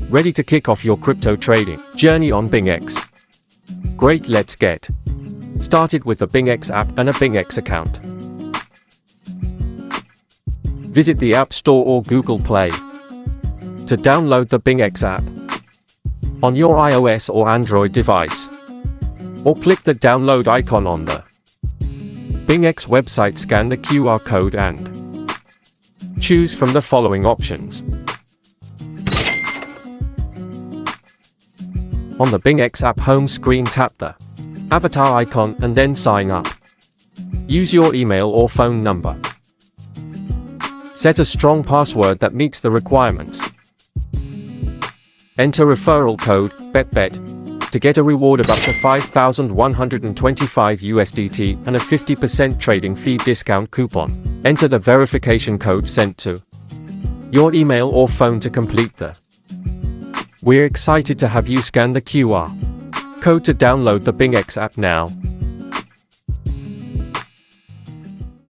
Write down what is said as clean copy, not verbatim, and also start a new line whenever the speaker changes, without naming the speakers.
Ready to kick off your crypto trading journey on BingX? Great, let's get started with the BingX app and a BingX account. Visit the App Store or Google Play to download the BingX app on your iOS or Android device, or click the download icon on the BingX website. Scan the QR code and choose from the following options. On the BingX app home screen, tap the avatar icon and then sign up. Use your email or phone number. Set a strong password that meets the requirements. Enter referral code BETBET to get a reward of up to 5,125 USDT and a 50% trading fee discount coupon. Enter the verification code sent to your email or phone to complete the. We're excited to have you scan the QR code to download the BingX app now.